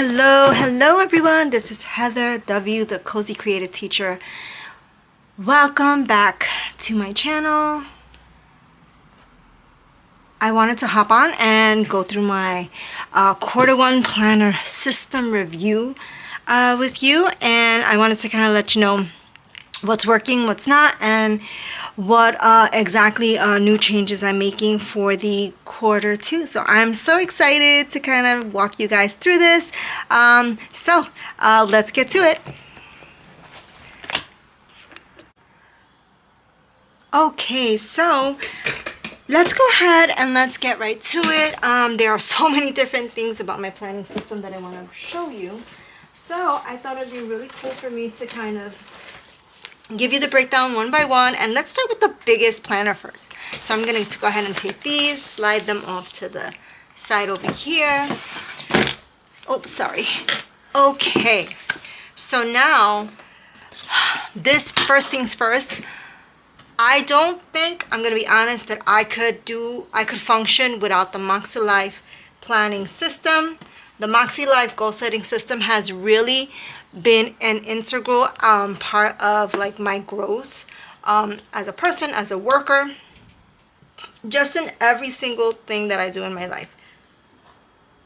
Hello everyone. This is Heather W, the Cozy Creative Teacher. Welcome back to my channel. I wanted to hop on and go through my quarter one planner system review with you, and I wanted to kind of let you know what's working, what's not, and what exactly new changes I'm making for the quarter two. So I'm so excited to kind of walk you guys through this. So let's get to it. Okay, so let's go ahead and let's get right to it. There are so many different things about my planning system that I want to show you. So I thought it'd be really cool for me to kind of give you the breakdown one by one, and let's start with the biggest planner first. So I'm going to go ahead and take these, slide them off to the side over here. Oops, sorry. Okay, so now this first things first. I don't think, I'm going to be honest, that I could function without the Moxie Life planning system. The Moxie Life goal setting system has really been an integral part of like my growth as a person, as a worker, just in every single thing that I do in my life.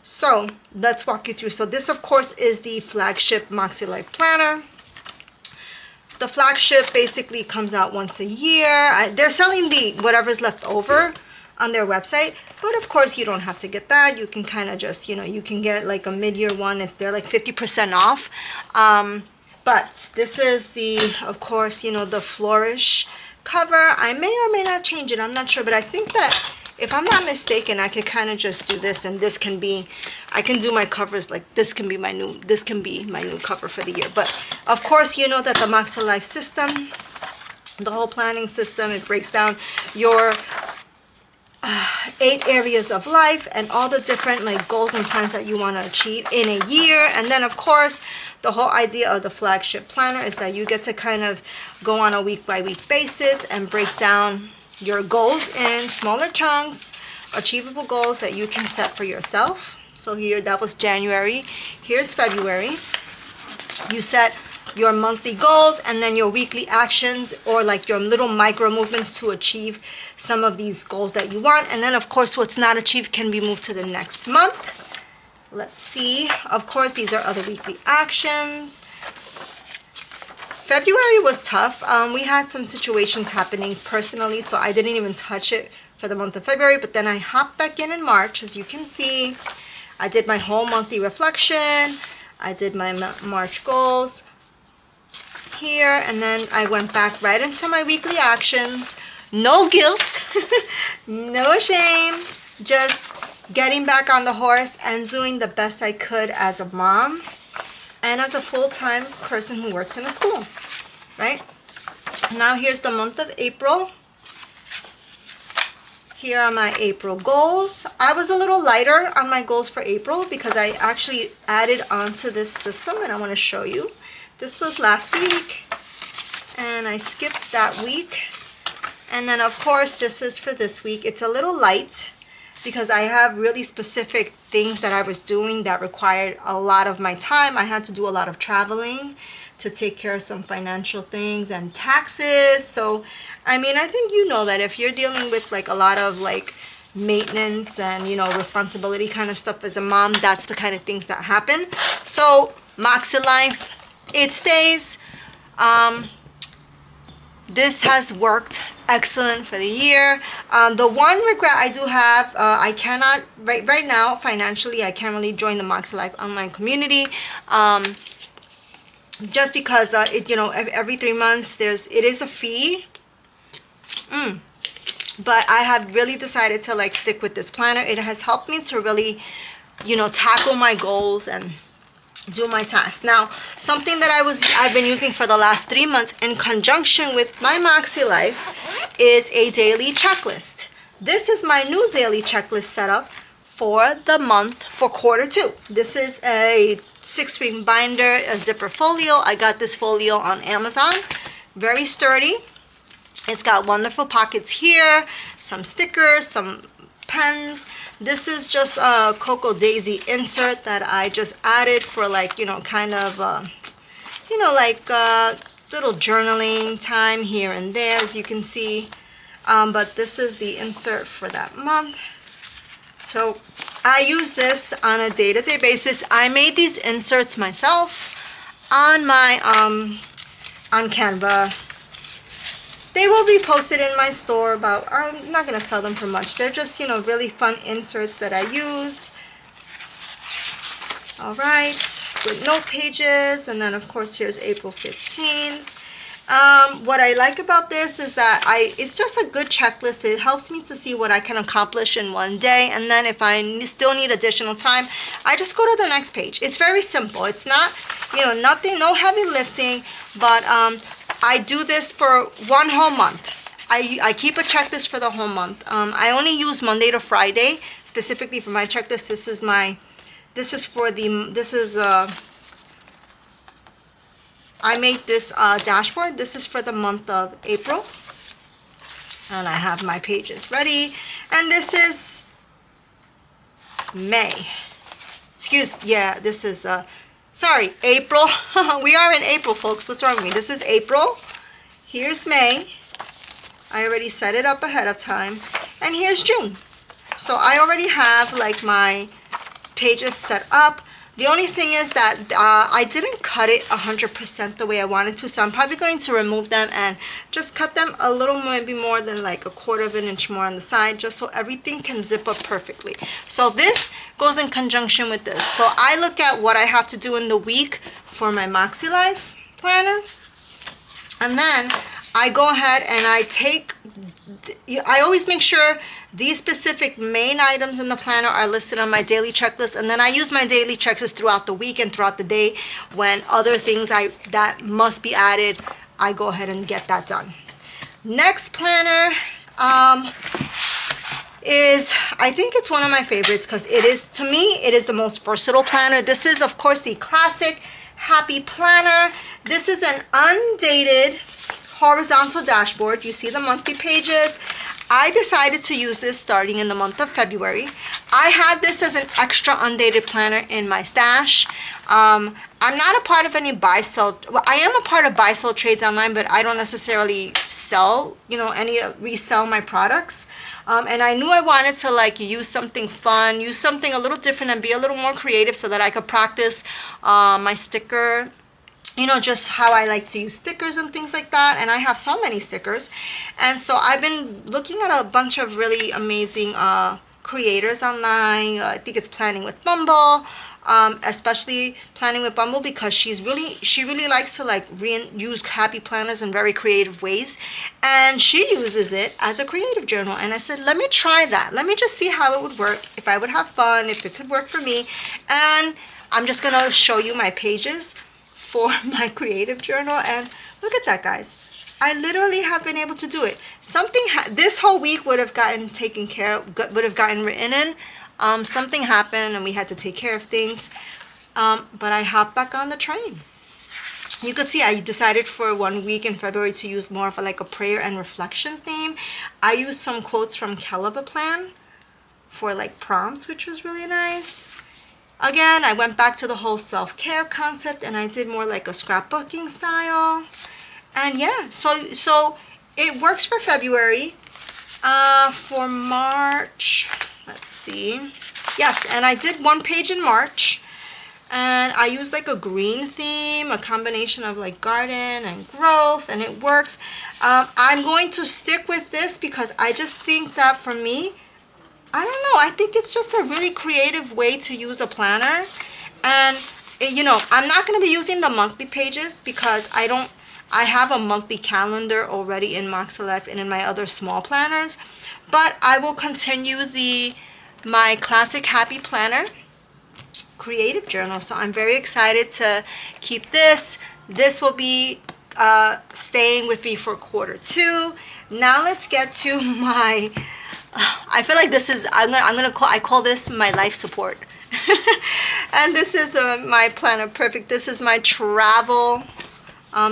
So let's walk you through. So this of course is the flagship Moxie Life planner. The flagship basically comes out once a year. They're selling the whatever's left over on their website, but of course you don't have to get that. You can kind of just, you can get like a mid-year one. They're like 50% off. But this is the, of course, the Flourish cover. I may or may not change it. I'm not sure, but I think that if I'm not mistaken, I could kind of just do this, and this can be, I can do my covers like this can be my new cover for the year. But of course, you know that the Moxie Life system, the whole planning system, it breaks down your 8 areas of life and all the different like goals and plans that you want to achieve in a year. And then of course, the whole idea of the flagship planner is that you get to kind of go on a week by week basis and break down your goals in smaller chunks, achievable goals that you can set for yourself. So here, that was January. Here's February. You set your monthly goals and then your weekly actions, or like your little micro movements to achieve some of these goals that you want. And then of course, what's not achieved can be moved to the next month. Let's see. Of course, these are other weekly actions. February was tough. We had some situations happening personally, so I didn't even touch it for the month of February, but then I hopped back in March. As you can see, I did my whole monthly reflection. I did my March goals here, and then I went back right into my weekly actions. No guilt, no shame, just getting back on the horse and doing the best I could as a mom and as a full-time person who works in a school, right? Now here's the month of April. Here are my April goals. I was a little lighter on my goals for April because I actually added onto this system, and I want to show you. This was last week, and I skipped that week. And then of course, this is for this week. It's a little light because I have really specific things that I was doing that required a lot of my time. I had to do a lot of traveling to take care of some financial things and taxes. So, I mean, I think you know that if you're dealing with like a lot of like maintenance and, responsibility kind of stuff as a mom, that's the kind of things that happen. So, Moxie Life, it stays. This has worked excellent for the year. The one regret I do have, I cannot right now financially, I can't really join the Moxie Life online community, just because every 3 months it is a fee. But I have really decided to like stick with this planner. It has helped me to really tackle my goals and do my tasks. Now, something that I've been using for the last 3 months in conjunction with my Moxie Life is a daily checklist. This is my new daily checklist setup for the month for quarter two. This is a 6-ring binder, a zipper folio. I got this folio on Amazon. Very sturdy. It's got wonderful pockets here, some stickers, some pens. This is just a Cocoa Daisy insert that I just added for like, you know, kind of, you know, like little journaling time here and there, as you can see. But this is the insert for that month. So I use this on a day-to-day basis. I made these inserts myself on my on Canva. They will be posted in my store, but I'm not gonna sell them for much. They're just, you know, really fun inserts that I use. All right, with note pages, and then of course here's April 15th. What I like about this is that it's just a good checklist. It helps me to see what I can accomplish in one day, and then if I still need additional time, I just go to the next page. It's very simple. It's not, you know, nothing, no heavy lifting, but I do this for one whole month. I keep a checklist for the whole month. I only use Monday to Friday specifically for my checklist. I made this dashboard. This is for the month of April. And I have my pages ready. And this is May. This is, sorry, April. We are in April, folks. What's wrong with me? This is April. Here's May. I already set it up ahead of time. And here's June. So I already have like my pages set up. The only thing is that I didn't cut it 100% the way I wanted to, so I'm probably going to remove them and just cut them a little, maybe more than like 1/4 of an inch more on the side, just so everything can zip up perfectly. So this goes in conjunction with this. So I look at what I have to do in the week for my Moxie Life planner, and then I go ahead and I always make sure these specific main items in the planner are listed on my daily checklist, and then I use my daily checklist throughout the week and throughout the day. When other things that must be added, I go ahead and get that done. Next planner is, I think it's one of my favorites because to me, it is the most versatile planner. This is, of course, the classic Happy Planner. This is an undated horizontal dashboard. You see the monthly pages. I decided to use this starting in the month of February. I had this as an extra undated planner in my stash. I'm not a part of any buy-sell. Well, I am a part of buy-sell trades online, but I don't necessarily sell, you know, resell my products. And I knew I wanted to like use something fun, use something a little different, and be a little more creative so that I could practice my sticker, you know, just how I like to use stickers and things like that. And I have so many stickers. And so I've been looking at a bunch of really amazing creators online. I think it's Planning with Bumble, especially Planning with Bumble, because she really likes to like use happy planners in very creative ways. And she uses it as a creative journal. And I said, let me try that. Let me just see how it would work, if I would have fun, if it could work for me. And I'm just going to show you my pages for my creative journal, and look at that, guys. I literally have been able to do it. This whole week would have gotten taken care of, would have gotten written in. Something happened and we had to take care of things, but I hopped back on the train. You could see I decided for 1 week in February to use more of like a prayer and reflection theme. I used some quotes from Calibaplan for like prompts, which was really nice. Again, I went back to the whole self-care concept, and I did more like a scrapbooking style. And yeah, so it works for February. For March, let's see. Yes, and I did 1 page in March. And I used like a green theme, a combination of like garden and growth, and it works. I'm going to stick with this because I just think that for me, I don't know, I think it's just a really creative way to use a planner. And, you know, I'm not going to be using the monthly pages because I have a monthly calendar already in Moxie Life and in my other small planners. But I will continue my classic Happy Planner creative journal. So I'm very excited to keep this. This will be staying with me for Q2. Now let's get to my... I feel like this is, I call this my life support. And this is my Planner Perfect. This is my travel,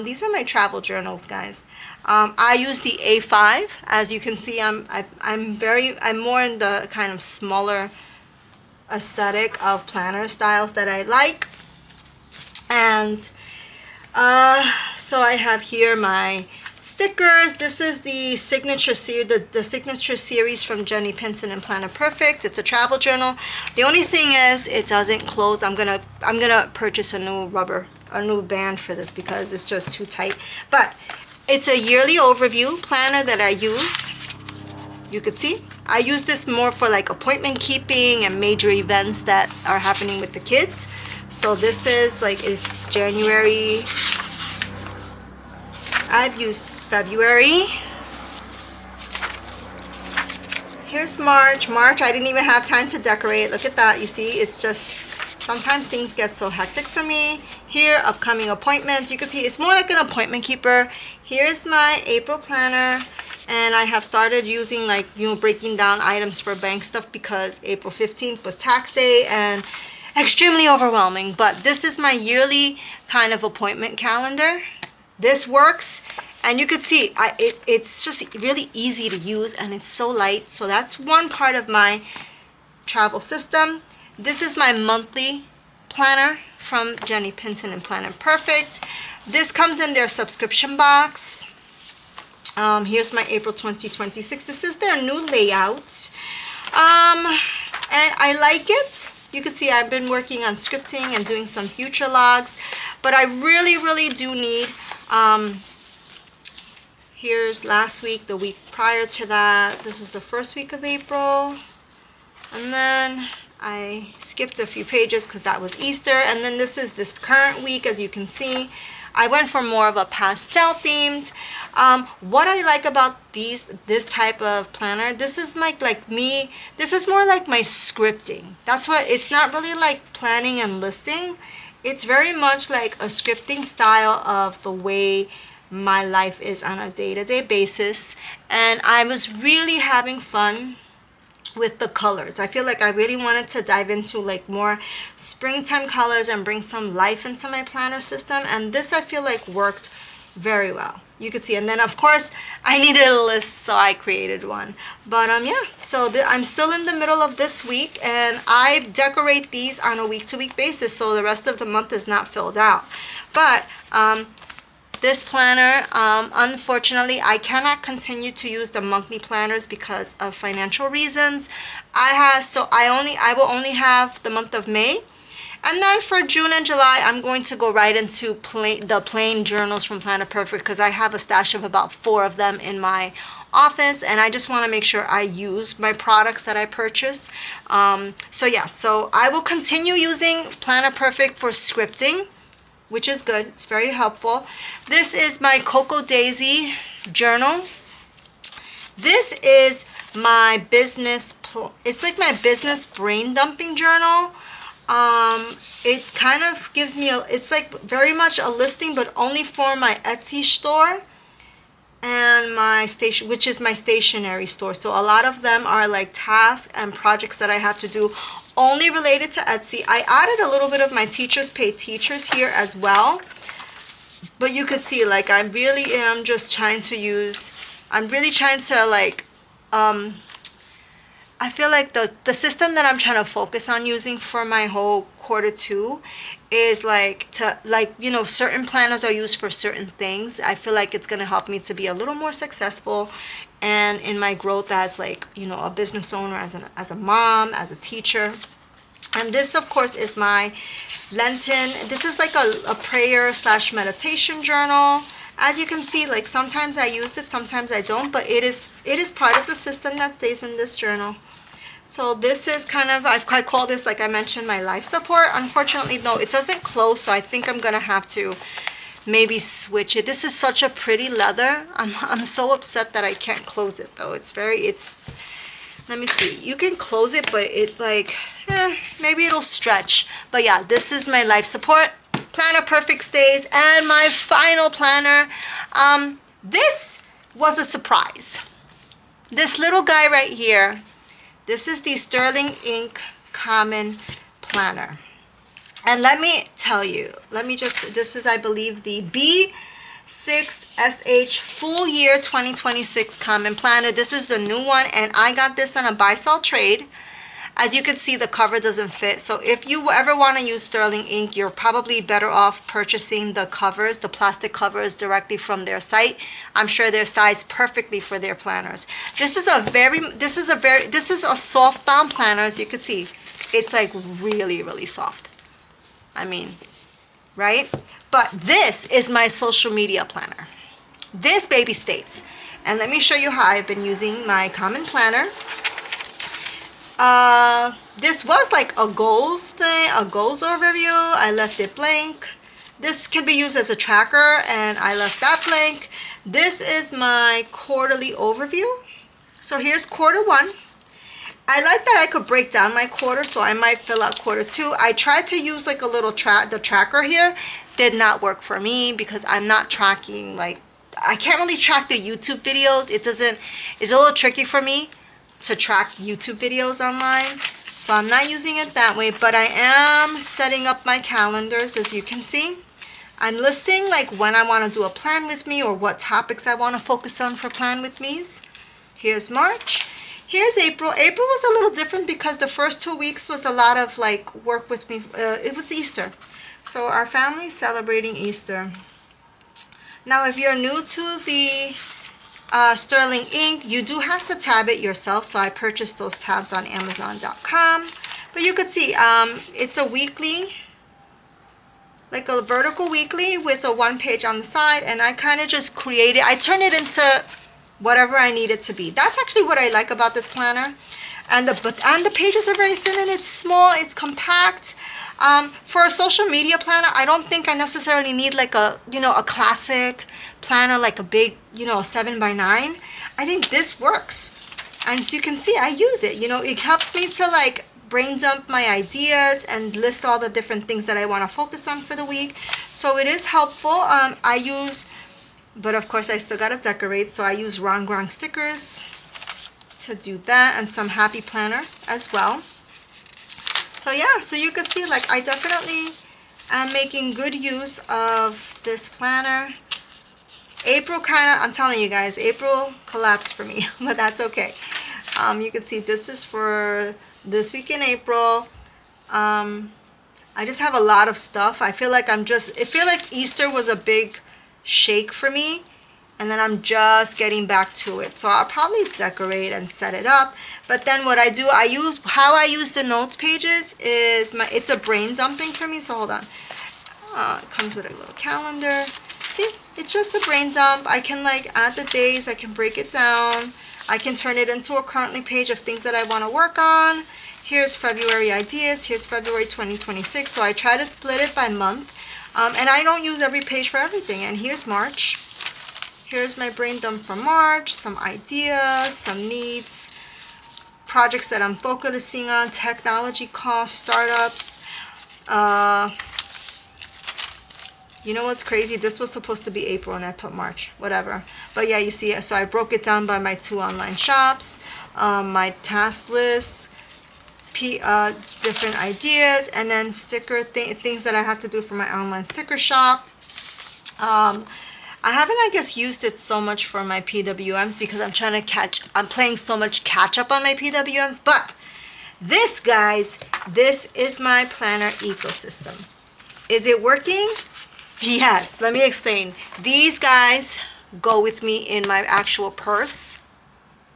these are my travel journals, guys. I use the A5. As you can see, I'm more in the kind of smaller aesthetic of planner styles that I like. And so I have here my stickers. This is the signature series, the signature series from Jenny Pinson and Planner Perfect. It's a travel journal. The only thing is it doesn't close. I'm gonna purchase a new band for this because it's just too tight. But it's a yearly overview planner that I use. You could see I use this more for like appointment keeping and major events that are happening with the kids. So this is like, it's January. I've used February. Here's March. March, I didn't even have time to decorate. Look at that. You see, it's just, sometimes things get so hectic for me. Here, upcoming appointments. You can see it's more like an appointment keeper. Here's my April planner. And I have started using, like, you know, breaking down items for bank stuff because April 15th was tax day and extremely overwhelming. But this is my yearly kind of appointment calendar. This works, and you can see it's just really easy to use, and it's so light. So that's one part of my travel system. This is my monthly planner from Jenny Pinson and Planner Perfect. This comes in their subscription box. Here's my April 2026. This is their new layout, and I like it. You can see I've been working on scripting and doing some future logs, but I really do need, here's last week, the week prior to that. This is the first week of April. And then I skipped a few pages because that was Easter. And then this is this current week. As you can see, I went for more of a pastel themed. What I like about this type of planner, this is this is more like my scripting. That's what, it's not really like planning and listing. It's very much like a scripting style of the way my life is on a day-to-day basis. And I was really having fun with the colors. I feel like I really wanted to dive into like more springtime colors and bring some life into my planner system, and this I feel like worked very well. You could see, and then of course I needed a list, so I created one. But yeah, so I'm still in the middle of this week, and I decorate these on a week-to-week basis, so the rest of the month is not filled out. But this planner, unfortunately, I cannot continue to use the monthly planners because of financial reasons. I will only have the month of May. And then for June and July, I'm going to go right into the plain journals from Planner Perfect because I have a stash of about 4 of them in my office, and I just want to make sure I use my products that I purchase. So yeah, so I will continue using Planner Perfect for scripting, which is good. It's very helpful. This is my Cocoa Daisy journal. This is my business, it's like my business brain dumping journal. It kind of gives me it's like very much a listing, but only for my Etsy store and my station, which is my stationery store. So a lot of them are like tasks and projects that I have to do only related to Etsy. I added a little bit of my Teachers Pay Teachers here as well, but you could see like I really am just trying to use, I'm really trying to like I feel like the system that I'm trying to focus on using for my whole Q2 is you know, certain planners are used for certain things. I feel like it's going to help me to be a little more successful and in my growth as like, you know, a business owner, as a mom, as a teacher. And this of course is my Lenten. This is like a prayer / meditation journal. As you can see, like sometimes I use it, sometimes I don't, but it is part of the system that stays in this journal. So this is kind of, I call this, like I mentioned, my life support. Unfortunately, no, it doesn't close, so I think I'm gonna have to maybe switch it. This is such a pretty leather. I'm so upset that I can't close it though. Let me see. You can close it, but it like, maybe it'll stretch. But yeah, this is my life support. Planner Perfect stays, and my final planner. This was a surprise. This little guy right here. This is the Sterling Ink Common Planner. And let me tell you, this is, I believe, the 6SH Full Year 2026 Common Planner. This is the new one, and I got this on a buy-sell trade. As you can see, the cover doesn't fit. So if you ever want to use Sterling ink, you're probably better off purchasing the covers, the plastic covers, directly from their site. I'm sure they're sized perfectly for their planners. This is a soft bound planner. As you can see, it's like really, really soft. I mean, right? But this is my social media planner. This baby stays. And let me show you how I've been using my common planner. This was like a goals thing, a goals overview. I left it blank. This can be used as a tracker, and I left that blank. This is my quarterly overview. So here's quarter one. I like that I could break down my quarter, so I might fill out quarter two. I tried to use like a little the tracker here. Did not work for me because I'm not tracking, like, I can't really track the YouTube videos. It's a little tricky for me to track YouTube videos online, so I'm not using it that way. But I am setting up my calendars. As you can see, I'm listing like when I want to do a plan with me or what topics I want to focus on for plan with me's. Here's March. Here's April. April was a little different because the first 2 weeks was a lot of like work with me. It was Easter, so our family's celebrating Easter. Now if you're new to the Sterling ink, you do have to tab it yourself, so I purchased those tabs on Amazon.com. But you could see it's a weekly, like a vertical weekly with a 1 page on the side, and I kind of just created, I turn it into whatever I need it to be. That's actually what I like about this planner. And the pages are very thin, and it's small, it's compact. For a social media planner, I don't think I necessarily need like a classic planner, like a big 7x9. I think this works, and as you can see, I use it. It helps me to like brain dump my ideas and list all the different things that I want to focus on for the week. So it is helpful. But of course I still gotta decorate, so I use Ron Grong stickers to do that, and some happy planner as well. So yeah, so you could see like I definitely am making good use of this planner. April I'm telling you guys, April collapsed for me, but that's okay. You can see this is for this week in April. I just have a lot of stuff. I feel like Easter was a big shake for me, and then I'm just getting back to it. So I'll probably decorate and set it up. But then what I do, how I use the notes pages is it's a brain dumping for me. So hold on. It comes with a little calendar. See, it's just a brain dump. I can like add the days, I can break it down. I can turn it into a currently page of things that I want to work on. Here's February ideas. Here's February 2026. So I try to split it by month. And I don't use every page for everything. And here's March. Here's my brain dump for March. Some ideas, some needs, projects that I'm focusing on, technology costs, startups. You know what's crazy? This was supposed to be April and I put March. Whatever. But yeah, you see, so I broke it down by my 2 online shops, my task list, different ideas, and then things that I have to do for my online sticker shop. I haven't, I guess, used it so much for my PWMs because I'm playing so much catch up on my PWMs. But this, guys, this is my planner ecosystem. Is it working? Yes, let me explain. These guys go with me in my actual purse.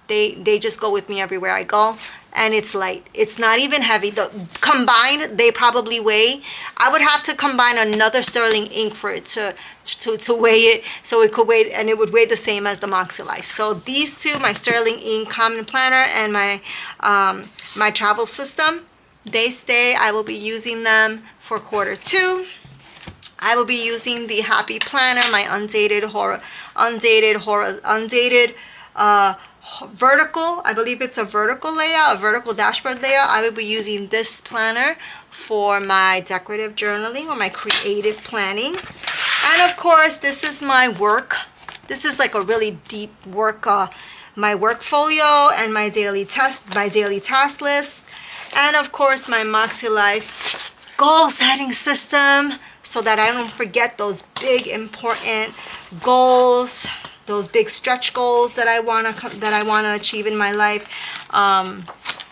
They just go with me everywhere I go. And it's light. It's not even heavy. Combined, they probably weigh. I would have to combine another Sterling ink for it to weigh it, so it could weigh, and it would weigh the same as the Moxie-Life. So these two, my Sterling ink common planner and my my travel system, they stay. I will be using them for quarter 2. I will be using the Happy Planner, my undated vertical, I believe it's a vertical layout, a vertical dashboard layout. I will be using this planner for my decorative journaling or my creative planning. And of course, this is my work. This is like a really deep work, my work folio and my daily task list. And of course, my Moxie-Life goal setting system so that I don't forget those big important goals, those big stretch goals that I wanna achieve in my life.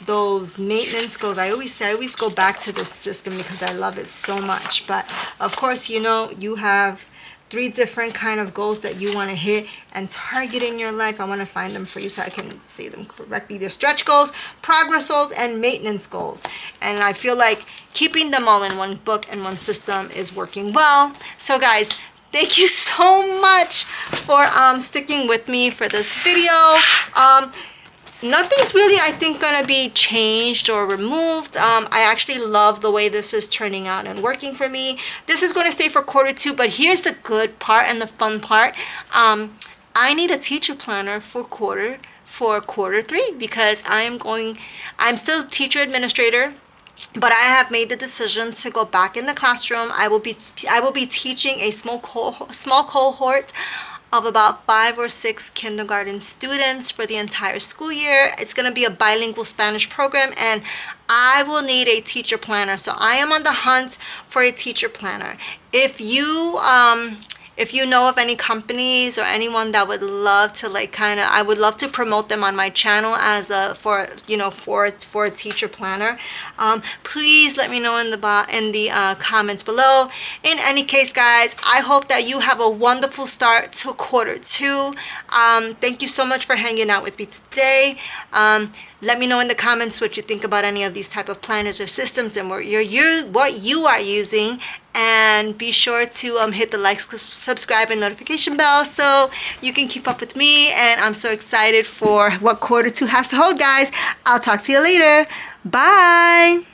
Those maintenance goals. I always go back to this system because I love it so much. But of course, you know, you have 3 different kind of goals that you want to hit and target in your life. I want to find them for you so I can say them correctly. They're stretch goals, progress goals, and maintenance goals. And I feel like keeping them all in one book and one system is working well. So guys, thank you so much for sticking with me for this video. Nothing's really, I think, gonna be changed or removed. I actually love the way this is turning out and working for me. This is gonna stay for quarter 2, but here's the good part and the fun part. I need a teacher planner for quarter 3 because I'm still teacher administrator, but I have made the decision to go back in the classroom. I will be teaching a small cohort of about 5 or 6 kindergarten students for the entire school year. It's going to be a bilingual Spanish program, and I will need a teacher planner. So I am on the hunt for a teacher planner. If you know of any companies or anyone that would love to I would love to promote them on my channel as for a teacher planner. Please let me know in the comments below. In any case, guys, I hope that you have a wonderful start to quarter 2. Thank you so much for hanging out with me today. Let me know in the comments what you think about any of these type of planners or systems and what you are using. And be sure to hit the like, subscribe, and notification bell so you can keep up with me. And I'm so excited for what quarter 2 has to hold, guys. I'll talk to you later. Bye.